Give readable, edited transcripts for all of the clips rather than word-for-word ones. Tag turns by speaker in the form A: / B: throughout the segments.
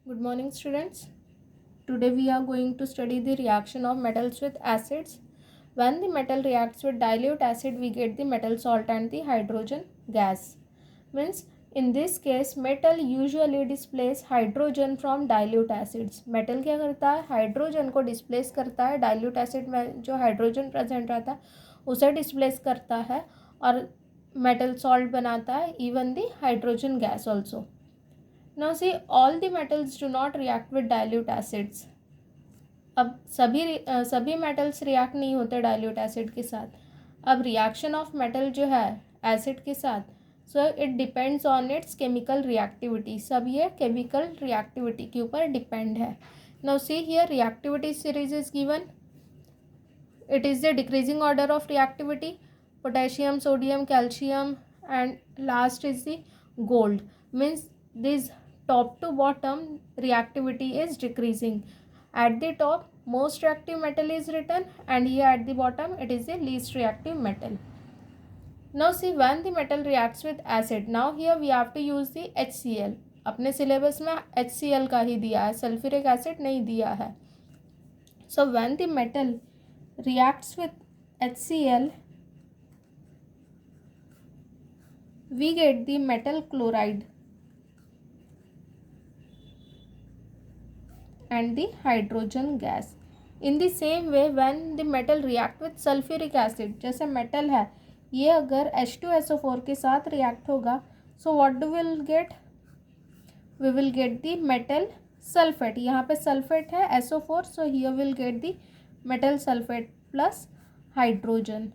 A: Good morning, students. Today we are going to study the reaction of metals with acids. When the metal reacts with dilute acid, we get the metal salt and the hydrogen gas. Means in this case, metal usually displays hydrogen from dilute acids. Metal क्या करता है? Hydrogen को displace करता है. Dilute acid में जो hydrogen present रहता है उसे डिस्प्लेस करता है और मेटल सॉल्ट बनाता है. Even the hydrogen gas also. Now see, all the metals do not react with dilute acids. अब सभी मेटल्स रिएक्ट नहीं होते डाइल्यूट एसिड के साथ. अब रिएक्शन ऑफ मेटल जो है एसिड के साथ, so it depends on it's chemical reactivity. सब ये केमिकल रिएक्टिविटी के ऊपर डिपेंड है. Now see here reactivity series is given. It is the decreasing order of reactivity. Potassium, sodium, calcium and last is the gold. Means this top to bottom reactivity is decreasing. At the top most reactive metal is written and here at the bottom it is the least reactive metal. Now see, when the metal reacts with acid, now here we have to use the HCl. अपने syllabus में HCl का ही दिया है, sulphuric acid नहीं दिया है. So when the metal reacts with HCl, we get the metal chloride and the hydrogen gas. In the same way, when the metal react with sulfuric acid, जैसे metal है ये अगर H2SO4 के साथ react होगा, so what do we'll get? We will get the metal sulfate. यहाँ पे sulfate है SO4, so here we'll get the metal sulfate plus hydrogen.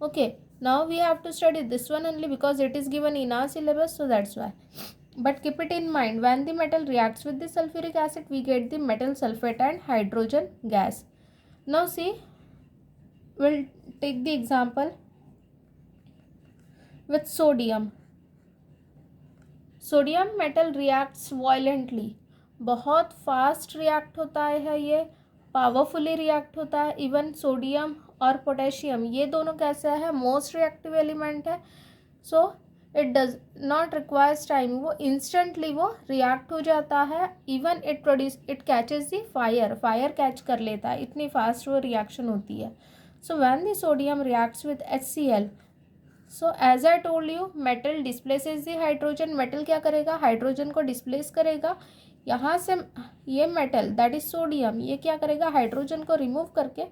A: Okay, now we have to study this one only because it is given in our syllabus, so that's why. But keep it in mind, when the metal reacts with the sulfuric acid, we get the metal sulfate and hydrogen gas. Now see, we'll take the example with sodium. Sodium metal reacts violently. बहुत fast react होता है, ये powerfully react होता है. Even sodium और potassium ये दोनों कैसे है? मोस्ट रिएक्टिव एलिमेंट है. So it does not requires time, वो इंस्टेंटली वो रिएक्ट हो जाता है. Even it catches the fire catch कर लेता है, इतनी फास्ट वो रिएक्शन होती है. So when the sodium reacts with HCl, so as I told you, metal displaces the hydrogen. Metal क्या करेगा? हाइड्रोजन को डिस्प्लेस करेगा. यहाँ से ये मेटल दैट इज सोडियम, ये क्या करेगा? हाइड्रोजन को रिमूव करके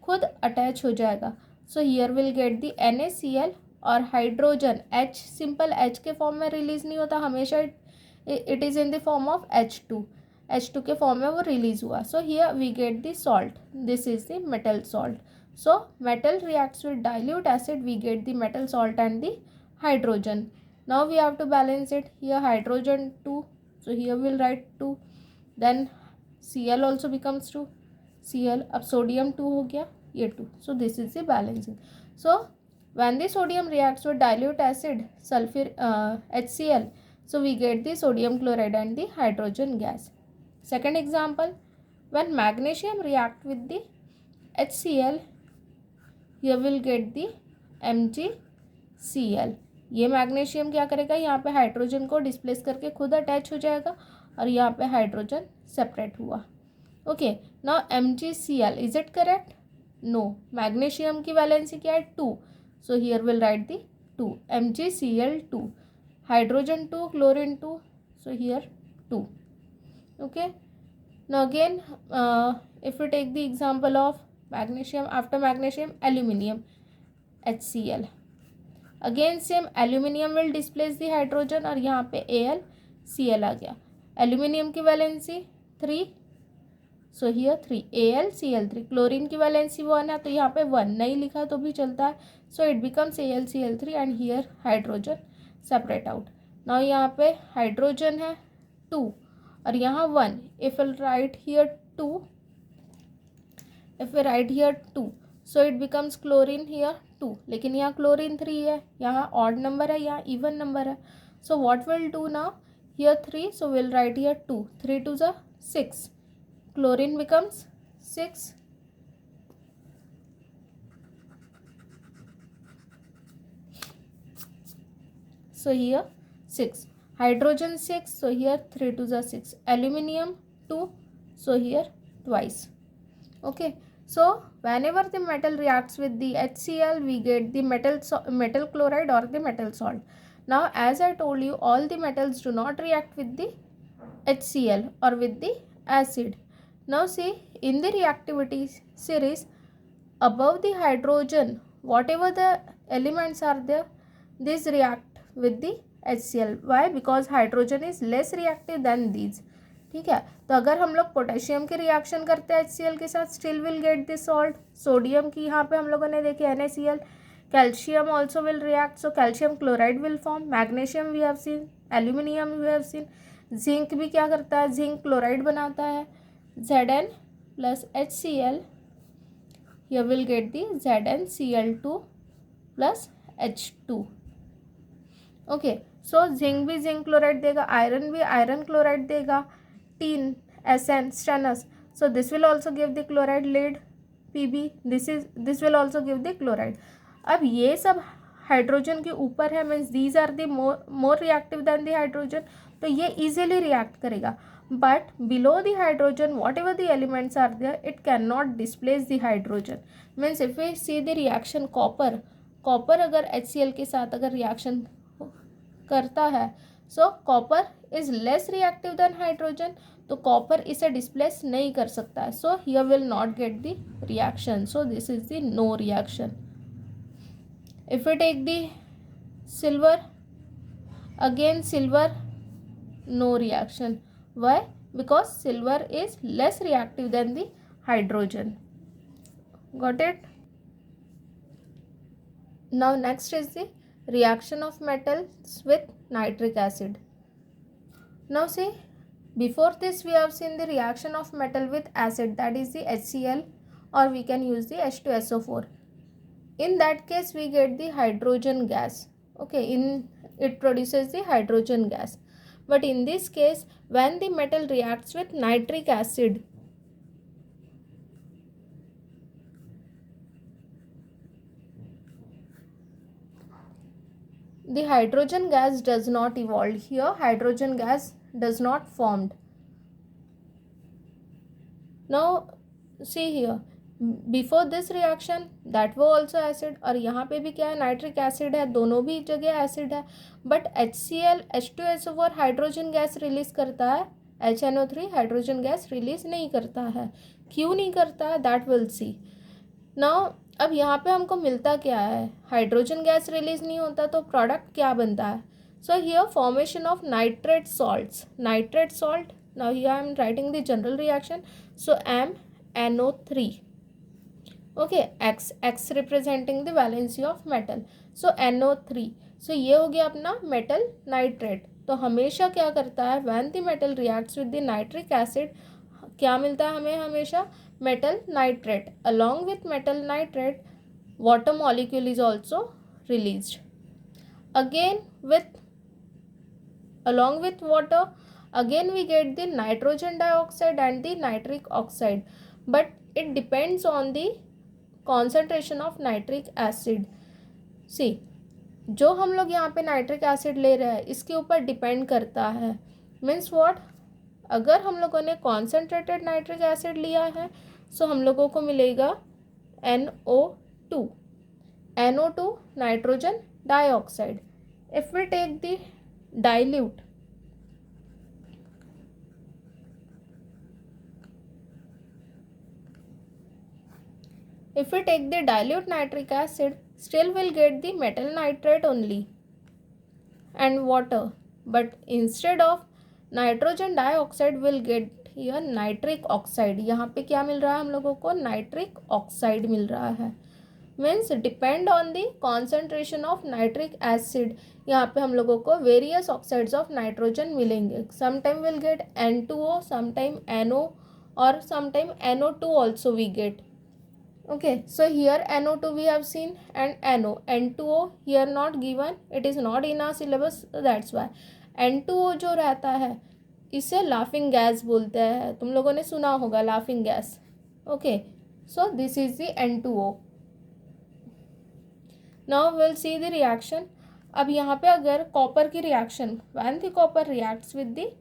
A: खुद अटैच हो जाएगा. So here will get the NaCl और हाइड्रोजन H, सिंपल H के फॉर्म में रिलीज नहीं होता, हमेशा it is in the form of H2 के फॉर्म में वो रिलीज हुआ. So here we get the salt. This is the metal salt. So metal reacts with dilute acid, we get the metal salt and the hydrogen. Now we have to balance it. Here hydrogen 2, so here we'll write 2. Then Cl also becomes 2. Cl, अब sodium 2 हो गया, ये 2. So this is the balancing. So when the sodium reacts with dilute acid, HCl, so we get the sodium chloride and the hydrogen gas. Second example, when magnesium react with the HCl, here will get the MgCl. ये magnesium क्या करेगा? यहाँ पे hydrogen को displace करके खुद attach हो जाएगा और यहाँ पे हाइड्रोजन सेपरेट हुआ. Okay, now MgCl, is it correct? No, magnesium की वैलेंसी क्या है? 2. So here will write the 2, MgCl2. Hydrogen 2, chlorine 2, so here 2. Okay, now again if you take the example of magnesium, after magnesium aluminium HCl, again same aluminium will displace the hydrogen और यहाँ पे AlCl आ गया. aluminium की valency 3, so here 3, AlCl3. Chlorine की valency 1 है तो यहाँ पे 1 नहीं लिखा तो भी चलता है. so it becomes AlCl3 and here hydrogen separate out. now यहाँ पे हाइड्रोजन है 2 और यहाँ 1. if we'll write here 2, if we write here 2, so it becomes chlorine here 2. लेकिन यहाँ chlorine 3 है, यहाँ odd number है, यहाँ even number है. so what we'll do now, here 3, so we'll write here 2. 3 to the 6, chlorine becomes 6. so here 6, hydrogen 6, so here 3 to the 6, aluminum 2, so here twice. Okay, so whenever the metal reacts with the HCl, we get the metal chloride or the metal salt. Now as I told you, all the metals do not react with the HCl or with the acid. Now see, in the reactivity series, above the hydrogen, whatever the elements are there, these react with the HCl. Why? Because hydrogen is less reactive than these. ठीक है, तो अगर हम लोग potassium की reaction करते हैं HCl के साथ, still will get this salt. Sodium की यहाँ पे हम लोगों ने देखे NaCl. Calcium also will react, so calcium chloride will form. Magnesium we have seen, aluminium we have seen. Zinc भी क्या करता है, जिंक क्लोराइड बनाता है. Zn plus HCl, you will get the ZnCl2 plus H2. Okay, so zinc भी zinc chloride देगा, iron भी iron chloride देगा. Tin Sn stannous, so this will also give the chloride. Lead Pb, this will also give the chloride. अब ये सब hydrogen के ऊपर है, means these are the more reactive than the hydrogen, तो ये इजीली रिएक्ट करेगा. But below the hydrogen, whatever the elements are there, it cannot displace the hydrogen. Means if we see the reaction copper अगर HCl के साथ अगर reaction करता है, so copper is less reactive than hydrogen, तो copper इसे displace नहीं कर सकता है. So here will not get the reaction. So this is the no reaction. If we take the silver, again silver no reaction. Why? Because silver is less reactive than the hydrogen. Got it? Now next is the reaction of metals with nitric acid. Now see, before this we have seen the reaction of metal with acid, that is the HCl, or we can use the H2SO4. In that case we get the hydrogen gas. Okay, it produces the hydrogen gas. But in this case, when the metal reacts with nitric acid, the hydrogen gas does not evolve. Here hydrogen gas does not formed. Now see here, before this reaction that was also acid, और यहाँ पे भी क्या है, nitric acid है, दोनों भी जगह एसिड है. But HCl H2SO4 hydrogen gas release करता है, HNO3 हाइड्रोजन गैस रिलीज नहीं करता है. क्यों नहीं करता है, दैट विल सी. नाउ अब यहाँ पे हमको मिलता क्या है, हाइड्रोजन गैस रिलीज नहीं होता, तो प्रोडक्ट क्या बनता है. So here formation of nitrate salts, nitrate salt. Now here I am writing the general reaction. So MnO3. Okay, X representing the valency of metal. So NO3. So ये हो गया अपना metal nitrate. तो हमेशा क्या करता है, when the metal reacts with the nitric acid, क्या मिलता है हमें हमेशा, metal nitrate. Along with metal nitrate, water molecule is also released. Again along with water, again we get the nitrogen dioxide and the nitric oxide. But it depends on the concentration of nitric acid. See, जो हम लोग यहाँ पे nitric acid ले रहे हैं इसके ऊपर डिपेंड करता है. मीन्स व्हाट, अगर हम लोगों ने कॉन्सेंट्रेटेड नाइट्रिक एसिड लिया है, सो हम लोगों को मिलेगा NO2. NO2 nitrogen dioxide. If we take the dilute, if we take the dilute nitric acid, still we'll get the metal nitrate only and water. But instead of nitrogen dioxide, we'll get here nitric oxide. यहाँ पे क्या मिल रहा है हम लोगों को, nitric oxide मिल रहा है. Means depend on the concentration of nitric acid, यहाँ पे हम लोगों को वेरियस ऑक्साइड्स ऑफ नाइट्रोजन मिलेंगे. Sometime will get N2O, sometime NO, और sometime NO2 also we get. Okay, so here NO2 we have seen and NO. N2O here not given, it is not in our syllabus, so that's why. N2O जो रहता है इसे laughing gas बोलते हैं, तुम लोगों ने सुना होगा laughing gas. Okay, so this is the N2O. Now we'll see the reaction. अब यहाँ पे अगर कॉपर की reaction, when the copper reacts with the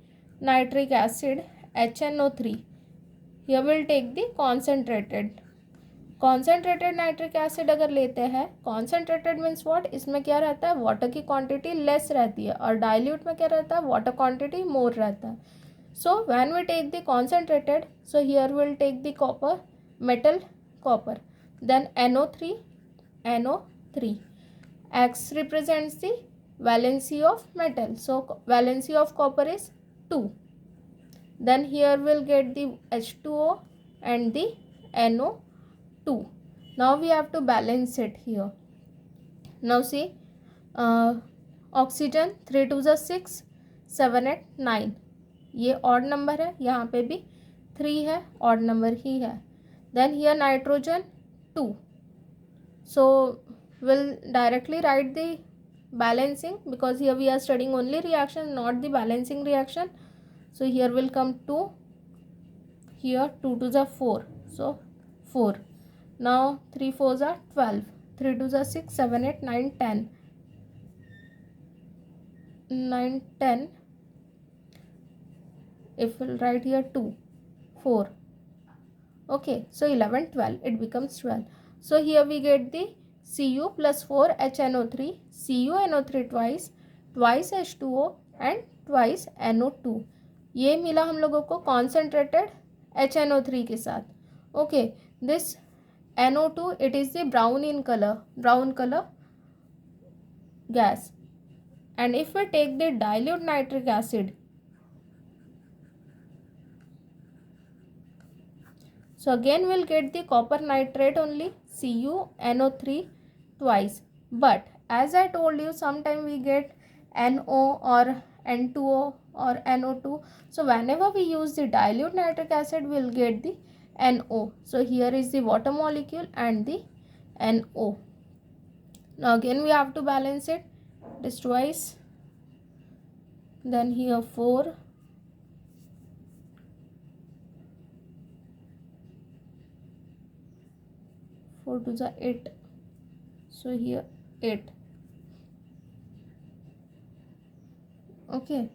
A: nitric acid HNO3, here will take the concentrated nitric acid अगर लेते हैं, concentrated means what, इसमें क्या रहता है, वाटर की क्वांटिटी लेस रहती है, और डाइल्यूट में क्या रहता है, वाटर क्वांटिटी मोर रहता है. So when we take the concentrated, so here will take the copper, metal copper, then NO3. X represents the valency of metal, so valency of copper is 2. Then here we'll get the H2O and the NO2. Now we have to balance it here. Now see, oxygen 3 2 6, 7 8 9, ये odd number है, यहाँ पे भी 3 है, odd number ही है. Then here nitrogen 2, so we'll directly write the balancing, because here we are studying only reaction, not the balancing reaction. So here will come 2, here 2 2 are 4, so 4. Now 3 4 are 12, 3 2 are 6, 7 8 9 10, 9 10. If we'll write here 2 4, okay, so 11 12, it becomes 12. So here we get the Cu plus 4 HNO3, CuNO3 twice H2O and twice NO2. ये मिला हम लोगों को concentrated HNO3 के साथ. Okay, this NO2, it is the brown colour gas. And if we take the dilute nitric acid, so again we'll get the copper nitrate only, CuNO3 twice. But as I told you, sometime we get NO or N2O or NO2. So whenever we use the dilute nitric acid, we'll get the NO. So here is the water molecule and the NO. Now again we have to balance it. It is twice. Then here 4. To the 8, so here 8. Okay,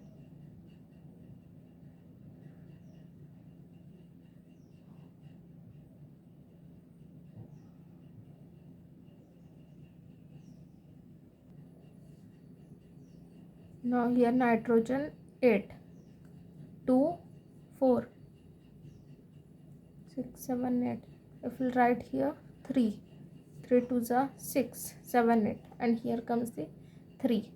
A: now here nitrogen 8, 2 4 6 7 8. If we write here 3 2 are 6 7 8, and here comes the 3.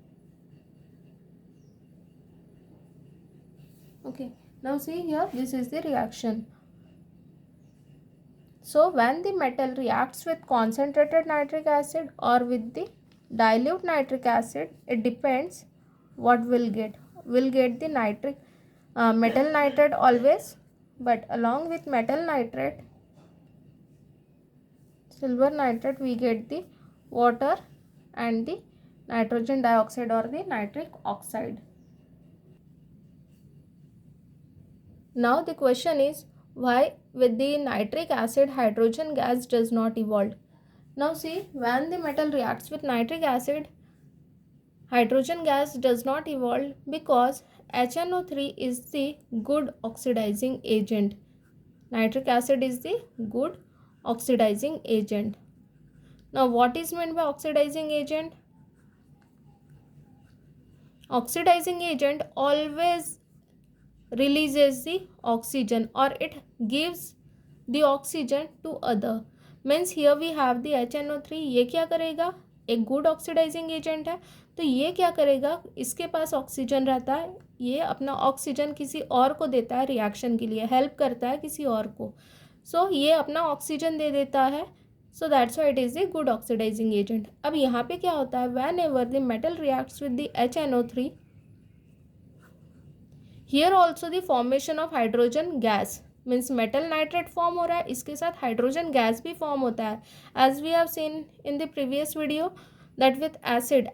A: Okay, now see here, this is the reaction. So when the metal reacts with concentrated nitric acid or with the dilute nitric acid, it depends what we'll get. We'll get the metal nitrate always, but along with metal nitrate, silver nitrate, we get the water and the nitrogen dioxide or the nitric oxide. Now the question is, why with the nitric acid hydrogen gas does not evolve? Now see, when the metal reacts with nitric acid, hydrogen gas does not evolve because HNO3 is the good oxidizing agent. Nitric acid is the good oxidizing agent. Now what is meant by oxidizing agent? Oxidizing agent always releases the oxygen, or it gives the oxygen to other. Means here we have the HNO3. ये क्या करेगा, एक good oxidising agent है, तो ये क्या करेगा, इसके पास ऑक्सीजन रहता है, ये अपना ऑक्सीजन किसी और को देता है, रिएक्शन के लिए हेल्प करता है किसी और को. सो ये अपना ऑक्सीजन दे देता है, so that's why it is a good oxidising agent. अब यहाँ पे क्या होता है, whenever the metal reacts with the HNO3, here also the formation of hydrogen gas, means metal nitrate form हो रहा है, इसके साथ हाइड्रोजन गैस भी फॉर्म होता है. As we have seen in the previous video that with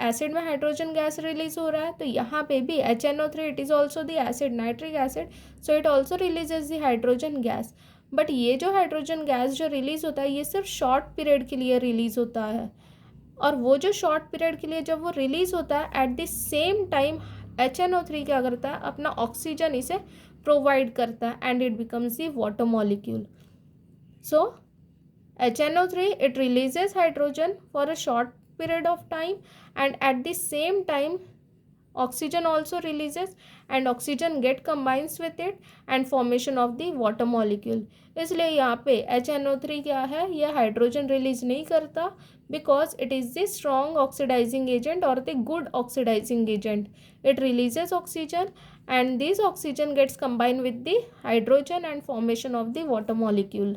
A: acid में hydrogen gas release हो रहा है, तो यहाँ पे भी HNO3, it is also the acid, nitric acid, so it also releases the hydrogen gas. But ये जो हाइड्रोजन गैस जो रिलीज़ होता है, ये सिर्फ शॉर्ट पीरियड के लिए रिलीज़ होता है. और वो जो शॉर्ट पीरियड के लिए जब वो रिलीज़ होता है, at the same time HNO3 क्या करता है, अपना ऑक्सीजन इसे प्रोवाइड करता है and it becomes the water molecule. So HNO3, it releases hydrogen for a short period of time, and at the same time oxygen also releases, and oxygen get combines with it and formation of the water molecule. इसलिए यहाँ पे HNO3 क्या है, ये hydrogen release नहीं करता because it is the strong oxidizing agent or the good oxidizing agent. It releases oxygen and this oxygen gets combined with the hydrogen and formation of the water molecule.